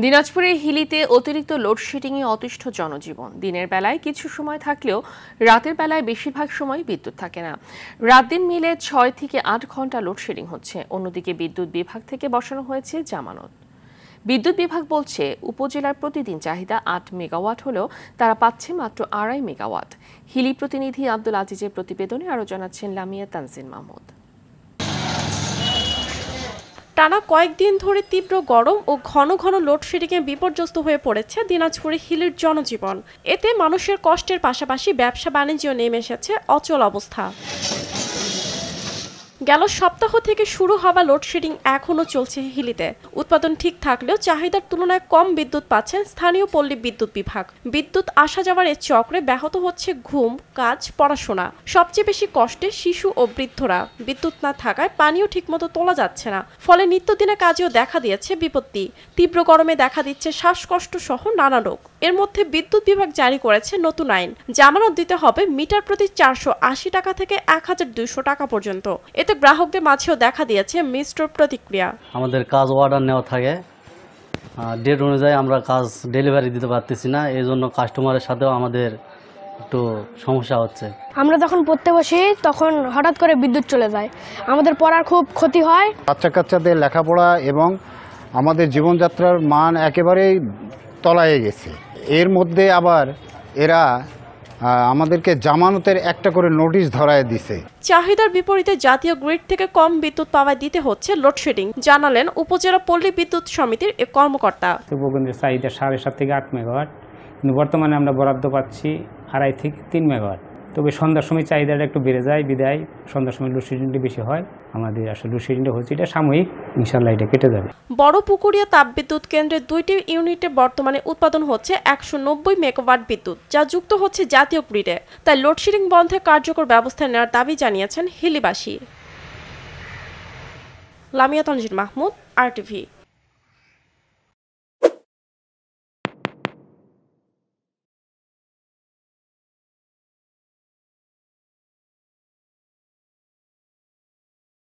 দিনাজপুরের হিলিতে অতিরিক্ত লোডশেডিংয়ে অতিষ্ঠ জনজীবন। দিনের বেলায় কিছু সময় থাকলেও রাতের বেলায় বেশিরভাগ সময় বিদ্যুৎ থাকে না। রাত দিন মিলে ৬ থেকে ৮ ঘন্টা লোডশেডিং হচ্ছে। অন্যদিকে বিদ্যুৎ বিভাগ থেকে বসানো হয়েছে জামানত। বিদ্যুৎ বিভাগ বলছে, উপজেলার প্রতিদিন চাহিদা ৮ মেগাওয়াট হলেও তারা পাচ্ছে মাত্র ২.৫ মেগাওয়াট। হিলি প্রতিনিধি আব্দুল আজিজের প্রতিবেদনে আরও জানাচ্ছেন লামিয়া তানজিন মাহমুদ। টানা কয়েকদিন ধরে তীব্র গরম ও ঘন ঘন লোডশেডিংয়ে বিপর্যস্ত হয়ে পড়েছে দিনাজপুরের হিলির জনজীবন। এতে মানুষের কষ্টের পাশাপাশি ব্যবসা বাণিজ্য নেমে এসেছে অচল অবস্থা। গেল সপ্তাহ থেকে শুরু হওয়া লোডশেডিং এখনও চলছে হিলিতে। উৎপাদন ঠিক থাকলেও চাহিদার তুলনায় কম বিদ্যুৎ পাচ্ছেন স্থানীয় পল্লী বিদ্যুৎ বিভাগ। বিদ্যুৎ আসা যাওয়ার এ চক্রে ব্যাহত হচ্ছে ঘুম, কাজ, পড়াশোনা। সবচেয়ে বেশি কষ্টে শিশু ও বৃদ্ধরা। বিদ্যুৎ না থাকায় পানিও ঠিকমতো তোলা যাচ্ছে না, ফলে নিত্যদিনের কাজেও দেখা দিয়েছে বিপত্তি। তীব্র গরমে দেখা দিচ্ছে শ্বাসকষ্ট সহ নানা রোগ। এর মধ্যে বিদ্যুৎ বিভাগ জারি করেছে নতুন আইন। জামানত দিতে হবে মিটার প্রতি ৪৮০ টাকা থেকে ১২০০ টাকা পর্যন্ত। এতে গ্রাহকদের মাঝেও দেখা দিয়েছে মিশ্র প্রতিক্রিয়া। আমাদের কাজ অর্ডার নেওয়া থাকে, ডেট অনুযায়ী আমরা কাজ ডেলিভারি দিতে পারতেছি না। এই জন্য কাস্টমারের সাথেও আমাদের একটু সমস্যা হচ্ছে। আমরা যখন পড়তে বসি তখন হঠাৎ করে বিদ্যুৎ চলে যায়, আমাদের পড়ার খুব ক্ষতি হয়। বাচ্চাদের লেখাপড়া এবং আমাদের জীবনযাত্রার মান একেবারেই তলায় গেছে। এর মধ্যে আবার এরা আমাদেরকে জামানতের একটা করে নোটিশ ধরায় দিছে। চাহিদার বিপরীতে জাতীয় গ্রিড থেকে কম বিদ্যুৎ পাওয়ায় দিতে হচ্ছে লোডশেডিং, জানালেন উপজেলা পল্লী বিদ্যুৎ সমিতির এক কর্মকর্তা। উপকেন্দ্রের চাহিদা ৭.৫ থেকে ৮ মেগাওয়াট, কিন্তু বর্তমানে আমরা বরাদ্দ পাচ্ছি ২.৫ থেকে ৩ মেগাওয়াট। তবে সন্ধ্যার সময় চাহিদাটা একটু বেড়ে যায়, বিদায় সন্ধ্যার সময় লোডশেডিংটা বেশি হয়। আমাদের আসলে লোডশেডিংটা হচ্ছে এটা সাময়িক, ইনশাল্লাহ এটা কেটে যাবে। বড় পুকুরিয়া তাপবিদ্যুৎ কেন্দ্রের ২টি ইউনিটে বর্তমানে উৎপাদন হচ্ছে ১৯০ মেগাওয়াট বিদ্যুৎ, যা যুক্ত হচ্ছে জাতীয় গ্রিডে। তাই লোডশেডিং বন্ধে কার্যকর ব্যবস্থা নেওয়ার দাবি জানিয়েছেন হিলিবাসী। লামিয়া তানজিন মাহমুদ, RTV।